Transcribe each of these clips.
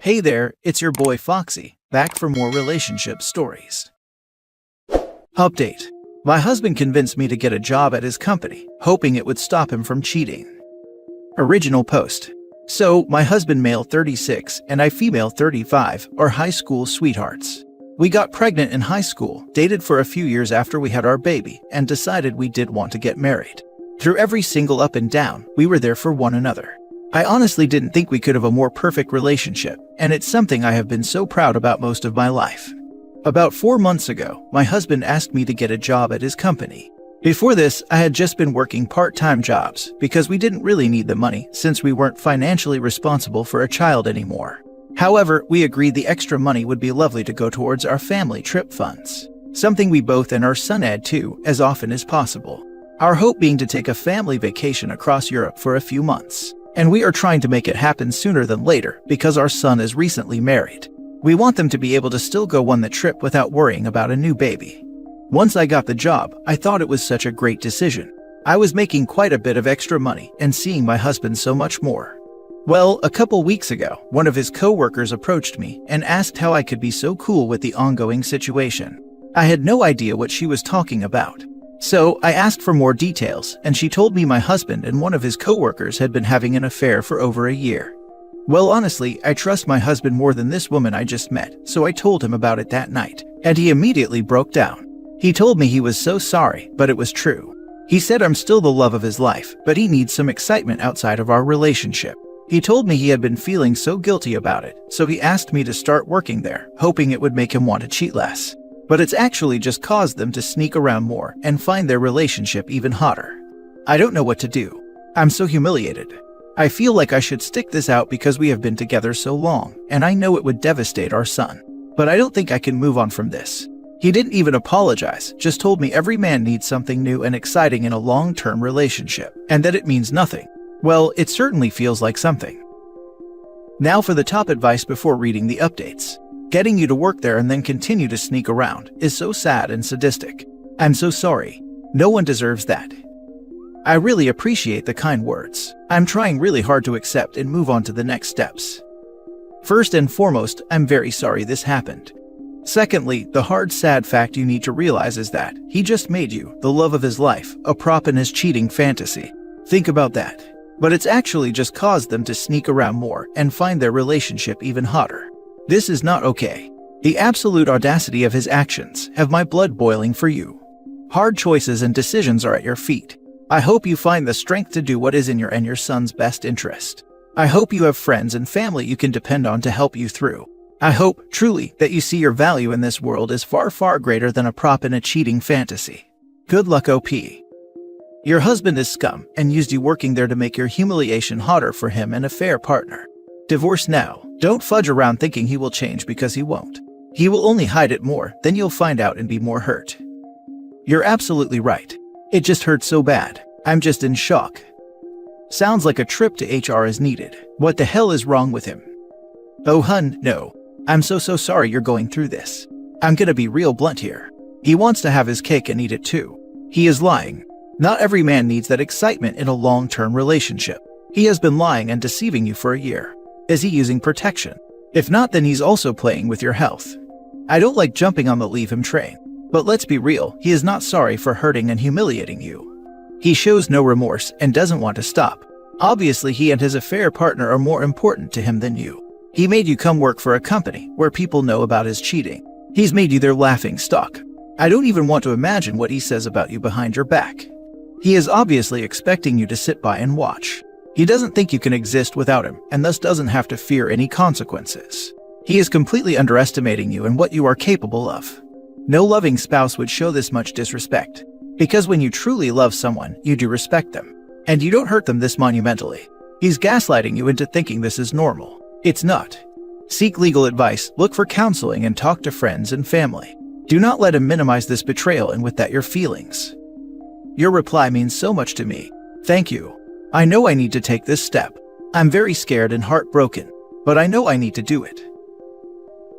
Hey there, it's your boy Foxy, back for more relationship stories. Update. My husband convinced me to get a job at his company, hoping it would stop him from cheating. Original post. So, my husband male 36 and I female 35 are high school sweethearts. We got pregnant in high school, dated for a few years after we had our baby, and decided we did want to get married. Through every single up and down, we were there for one another. I honestly didn't think we could have a more perfect relationship, and it's something I have been so proud about most of my life. About 4 months ago, my husband asked me to get a job at his company. Before this, I had just been working part-time jobs because we didn't really need the money since we weren't financially responsible for a child anymore. However, we agreed the extra money would be lovely to go towards our family trip funds, something we both and our son add to as often as possible. Our hope being to take a family vacation across Europe for a few months. And we are trying to make it happen sooner than later because our son is recently married. We want them to be able to still go on the trip without worrying about a new baby. Once I got the job, I thought it was such a great decision. I was making quite a bit of extra money and seeing my husband so much more. Well, a couple weeks ago, one of his co-workers approached me and asked how I could be so cool with the ongoing situation. I had no idea what she was talking about. So, I asked for more details, and she told me my husband and one of his co-workers had been having an affair for over a year. Well, honestly, I trust my husband more than this woman I just met, so I told him about it that night, and he immediately broke down. He told me he was so sorry, but it was true. He said I'm still the love of his life, but he needs some excitement outside of our relationship. He told me he had been feeling so guilty about it, so he asked me to start working there, hoping it would make him want to cheat less. But it's actually just caused them to sneak around more and find their relationship even hotter. I don't know what to do. I'm so humiliated. I feel like I should stick this out because we have been together so long, and I know it would devastate our son. But I don't think I can move on from this. He didn't even apologize, just told me every man needs something new and exciting in a long-term relationship, and that it means nothing. Well, it certainly feels like something. Now for the top advice before reading the updates. Getting you to work there and then continue to sneak around is so sad and sadistic. I'm so sorry. No one deserves that. I really appreciate the kind words. I'm trying really hard to accept and move on to the next steps. First and foremost, I'm very sorry this happened. Secondly, the hard, sad fact you need to realize is that he just made you, the love of his life, a prop in his cheating fantasy. Think about that. But it's actually just caused them to sneak around more and find their relationship even hotter. This is not okay. The absolute audacity of his actions have my blood boiling for you. Hard choices and decisions are at your feet. I hope you find the strength to do what is in your and your son's best interest. I hope you have friends and family you can depend on to help you through. I hope, truly, that you see your value in this world is far, far greater than a prop in a cheating fantasy. Good luck, OP. Your husband is scum and used you working there to make your humiliation hotter for him and a fair partner. Divorce now. Don't fudge around thinking he will change because he won't. He will only hide it more, then you'll find out and be more hurt. You're absolutely right. It just hurts so bad. I'm just in shock. Sounds like a trip to HR is needed. What the hell is wrong with him? Oh hun, no. I'm so sorry you're going through this. I'm gonna be real blunt here. He wants to have his cake and eat it too. He is lying. Not every man needs that excitement in a long-term relationship. He has been lying and deceiving you for a year. Is he using protection? If not, then he's also playing with your health. I don't like jumping on the leave him train. But let's be real, he is not sorry for hurting and humiliating you. He shows no remorse and doesn't want to stop. Obviously, he and his affair partner are more important to him than you. He made you come work for a company where people know about his cheating. He's made you their laughing stock. I don't even want to imagine what he says about you behind your back. He is obviously expecting you to sit by and watch. He doesn't think you can exist without him, and thus doesn't have to fear any consequences. He is completely underestimating you and what you are capable of. No loving spouse would show this much disrespect. Because when you truly love someone, you do respect them. And you don't hurt them this monumentally. He's gaslighting you into thinking this is normal. It's not. Seek legal advice, look for counseling, and talk to friends and family. Do not let him minimize this betrayal and with that your feelings. Your reply means so much to me. Thank you. I know I need to take this step. I'm very scared and heartbroken, but I know I need to do it.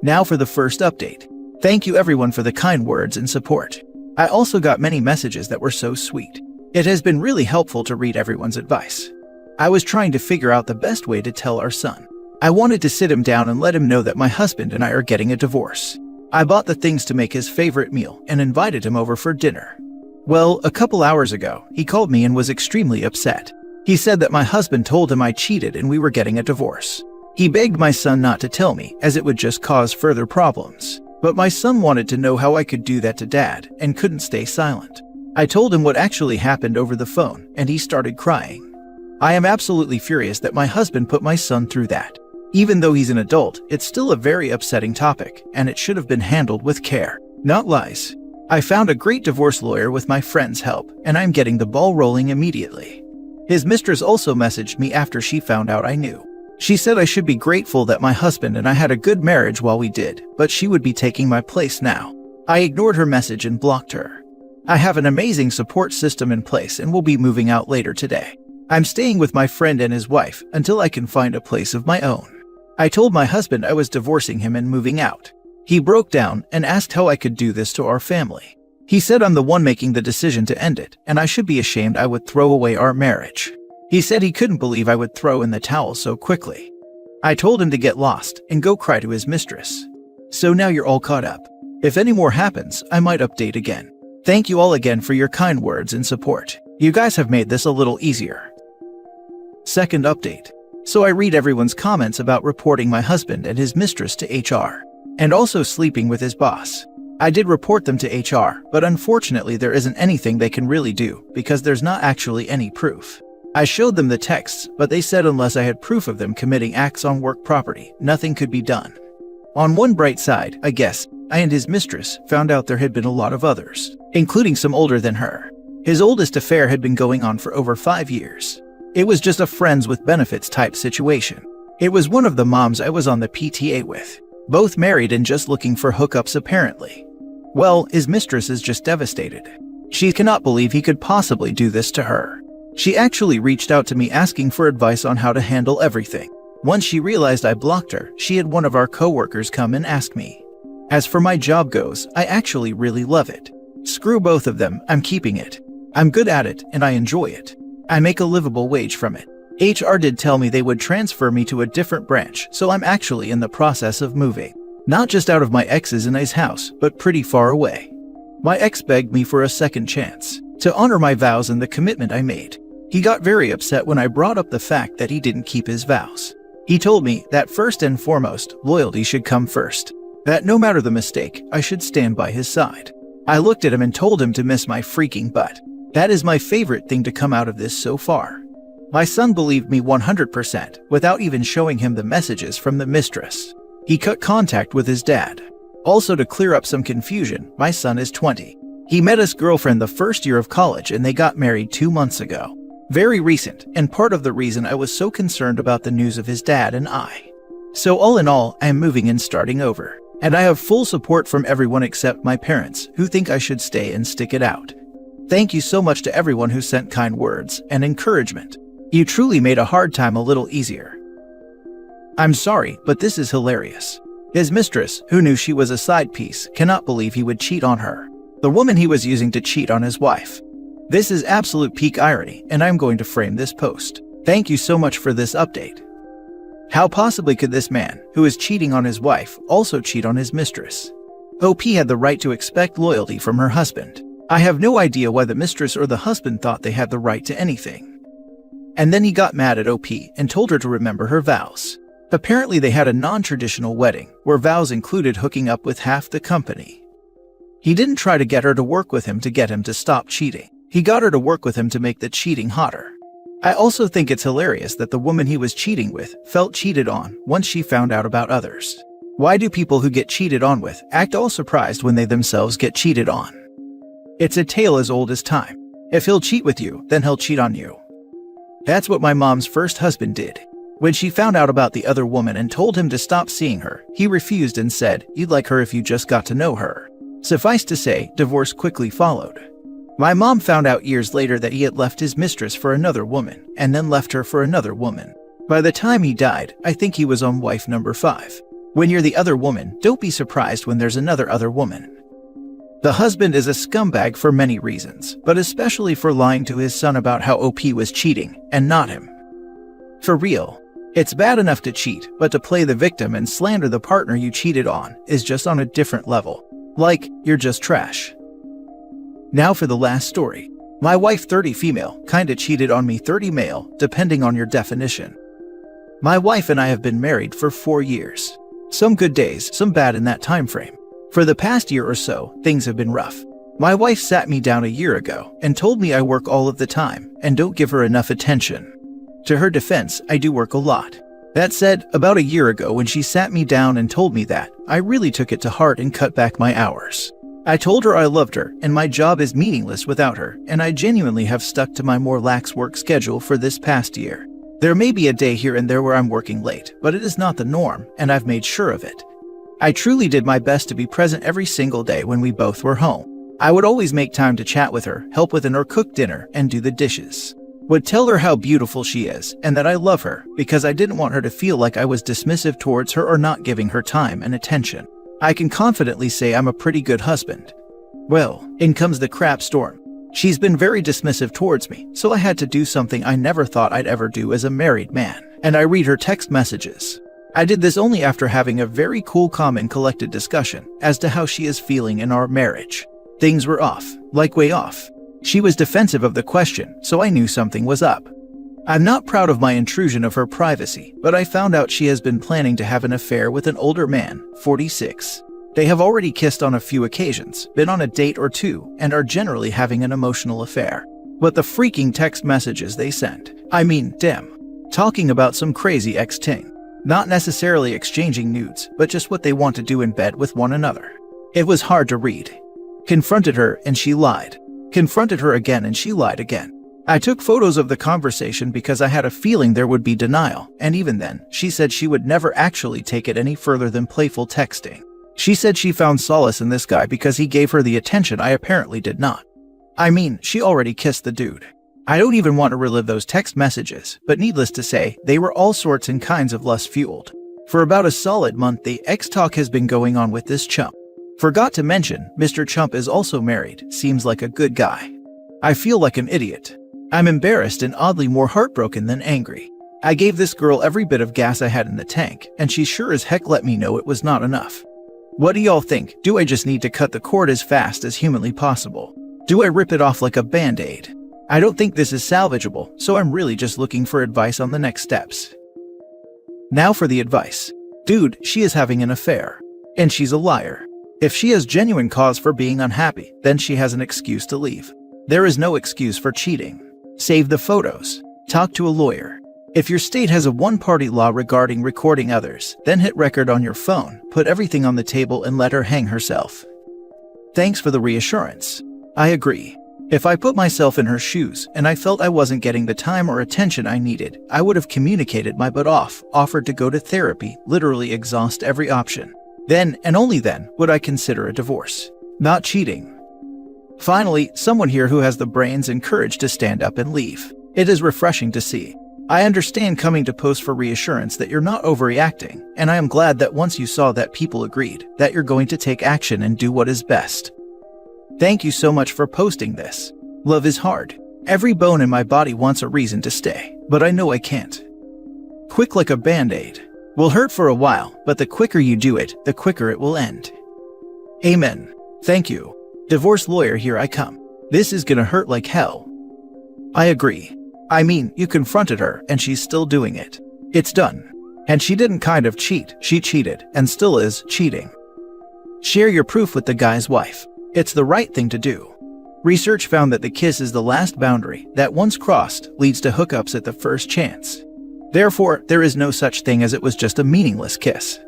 Now for the first update. Thank you everyone for the kind words and support. I also got many messages that were so sweet. It has been really helpful to read everyone's advice. I was trying to figure out the best way to tell our son. I wanted to sit him down and let him know that my husband and I are getting a divorce. I bought the things to make his favorite meal and invited him over for dinner. Well, a couple hours ago, he called me and was extremely upset. He said that my husband told him I cheated and we were getting a divorce. He begged my son not to tell me, as it would just cause further problems. But my son wanted to know how I could do that to Dad and couldn't stay silent. I told him what actually happened over the phone, and he started crying. I am absolutely furious that my husband put my son through that. Even though he's an adult, it's still a very upsetting topic, and it should have been handled with care, not lies. I found a great divorce lawyer with my friend's help, and I'm getting the ball rolling immediately. His mistress also messaged me after she found out I knew. She said I should be grateful that my husband and I had a good marriage while we did, but she would be taking my place now. I ignored her message and blocked her. I have an amazing support system in place and will be moving out later today. I'm staying with my friend and his wife until I can find a place of my own. I told my husband I was divorcing him and moving out. He broke down and asked how I could do this to our family. He said I'm the one making the decision to end it, and I should be ashamed I would throw away our marriage. He said he couldn't believe I would throw in the towel so quickly. I told him to get lost and go cry to his mistress. So now you're all caught up. If any more happens, I might update again. Thank you all again for your kind words and support. You guys have made this a little easier. Second update. So I read everyone's comments about reporting my husband and his mistress to HR, and also sleeping with his boss. I did report them to HR, but unfortunately there isn't anything they can really do because there's not actually any proof. I showed them the texts, but they said unless I had proof of them committing acts on work property, nothing could be done. On one bright side, I guess, I and his mistress found out there had been a lot of others, including some older than her. His oldest affair had been going on for over 5 years. It was just a friends with benefits type situation. It was one of the moms I was on the PTA with, both married and just looking for hookups apparently. Well, his mistress is just devastated. She cannot believe he could possibly do this to her. She actually reached out to me asking for advice on how to handle everything. Once she realized I blocked her, she had one of our coworkers come and ask me. As for my job goes, I actually really love it. Screw both of them, I'm keeping it. I'm good at it and I enjoy it. I make a livable wage from it. HR did tell me they would transfer me to a different branch, so I'm actually in the process of moving. Not just out of my ex's and I's house, but pretty far away. My ex begged me for a second chance, to honor my vows and the commitment I made. He got very upset when I brought up the fact that he didn't keep his vows. He told me that first and foremost, loyalty should come first. That no matter the mistake, I should stand by his side. I looked at him and told him to miss my freaking butt. That is my favorite thing to come out of this so far. My son believed me 100% without even showing him the messages from the mistress. He cut contact with his dad. Also, to clear up some confusion, my son is 20. He met his girlfriend the first year of college and they got married 2 months ago. Very recent, and part of the reason I was so concerned about the news of his dad and I. So all in all, I am moving and starting over. And I have full support from everyone except my parents, who think I should stay and stick it out. Thank you so much to everyone who sent kind words and encouragement. You truly made a hard time a little easier. I'm sorry, but this is hilarious. His mistress, who knew she was a side piece, cannot believe he would cheat on her, the woman he was using to cheat on his wife. This is absolute peak irony, and I'm going to frame this post. Thank you so much for this update. How possibly could this man, who is cheating on his wife, also cheat on his mistress? OP had the right to expect loyalty from her husband. I have no idea why the mistress or the husband thought they had the right to anything. And then he got mad at OP and told her to remember her vows. Apparently they had a non-traditional wedding, where vows included hooking up with half the company. He didn't try to get her to work with him to get him to stop cheating. He got her to work with him to make the cheating hotter. I also think it's hilarious that the woman he was cheating with felt cheated on once she found out about others. Why do people who get cheated on with act all surprised when they themselves get cheated on? It's a tale as old as time. If he'll cheat with you, then he'll cheat on you. That's what my mom's first husband did. When she found out about the other woman and told him to stop seeing her, he refused and said, "You'd like her if you just got to know her." Suffice to say, divorce quickly followed. My mom found out years later that he had left his mistress for another woman, and then left her for another woman. By the time he died, I think he was on wife number 5. When you're the other woman, don't be surprised when there's another other woman. The husband is a scumbag for many reasons, but especially for lying to his son about how OP was cheating, and not him. For real. It's bad enough to cheat, but to play the victim and slander the partner you cheated on is just on a different level. Like, you're just trash. Now for the last story. My wife, 30 female, kinda cheated on me, 30 male, depending on your definition. My wife and I have been married for 4 years. Some good days, some bad in that time frame. For the past year or so, things have been rough. My wife sat me down a year ago and told me I work all of the time and don't give her enough attention. To her defense, I do work a lot. That said, about a year ago when she sat me down and told me that, I really took it to heart and cut back my hours. I told her I loved her and my job is meaningless without her, and I genuinely have stuck to my more lax work schedule for this past year. There may be a day here and there where I'm working late, but it is not the norm, and I've made sure of it. I truly did my best to be present every single day when we both were home. I would always make time to chat with her, help with or cook dinner, and do the dishes. Would tell her how beautiful she is and that I love her because I didn't want her to feel like I was dismissive towards her or not giving her time and attention. I can confidently say I'm a pretty good husband. Well, in comes the crap storm. She's been very dismissive towards me, so I had to do something I never thought I'd ever do as a married man, and I read her text messages. I did this only after having a very cool, calm, and collected discussion as to how she is feeling in our marriage. Things were off, like way off. She was defensive of the question, so I knew something was up. I'm not proud of my intrusion of her privacy, but I found out she has been planning to have an affair with an older man, 46. They have already kissed on a few occasions, been on a date or two, and are generally having an emotional affair. But the freaking text messages they sent, talking about some crazy ex-ting. Not necessarily exchanging nudes, but just what they want to do in bed with one another. It was hard to read. Confronted her and she lied. Confronted her again and she lied again. I took photos of the conversation because I had a feeling there would be denial, and even then, she said she would never actually take it any further than playful texting. She said she found solace in this guy because he gave her the attention I apparently did not. I mean, she already kissed the dude. I don't even want to relive those text messages, but needless to say, they were all sorts and kinds of lust-fueled. For about a solid month, the ex-talk has been going on with this chump. Forgot to mention, Mr. Chump is also married, seems like a good guy. I feel like an idiot. I'm embarrassed and oddly more heartbroken than angry. I gave this girl every bit of gas I had in the tank, and she sure as heck let me know it was not enough. What do y'all think? Do I just need to cut the cord as fast as humanly possible? Do I rip it off like a band-aid? I don't think this is salvageable, so I'm really just looking for advice on the next steps. Now for the advice. Dude, she is having an affair. And she's a liar. If she has genuine cause for being unhappy, then she has an excuse to leave. There is no excuse for cheating. Save the photos. Talk to a lawyer. If your state has a one-party law regarding recording others, then hit record on your phone, put everything on the table and let her hang herself. Thanks for the reassurance. I agree. If I put myself in her shoes and I felt I wasn't getting the time or attention I needed, I would have communicated my butt off, offered to go to therapy, literally exhaust every option. Then, and only then, would I consider a divorce. Not cheating. Finally, someone here who has the brains and courage to stand up and leave. It is refreshing to see. I understand coming to post for reassurance that you're not overreacting, and I am glad that once you saw that people agreed, that you're going to take action and do what is best. Thank you so much for posting this. Love is hard. Every bone in my body wants a reason to stay, but I know I can't. Quick like a band-aid. Will hurt for a while, but the quicker you do it, the quicker it will end. Amen. Thank you. Divorce lawyer, here I come. This is gonna hurt like hell. I agree. I mean, you confronted her, and she's still doing it. It's done. And she didn't kind of cheat, she cheated, and still is cheating. Share your proof with the guy's wife. It's the right thing to do. Research found that the kiss is the last boundary that once crossed leads to hookups at the first chance. Therefore, there is no such thing as it was just a meaningless kiss.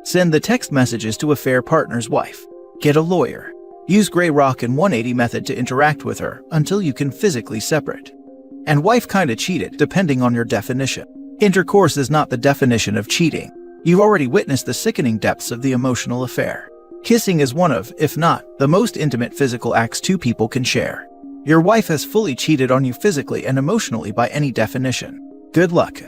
Send the text messages to a fair partner's wife. Get a lawyer. Use Grey Rock and 180 method to interact with her until you can physically separate. And wife kinda cheated, depending on your definition. Intercourse is not the definition of cheating. You've already witnessed the sickening depths of the emotional affair. Kissing is one of, if not, the most intimate physical acts two people can share. Your wife has fully cheated on you physically and emotionally by any definition. Good luck.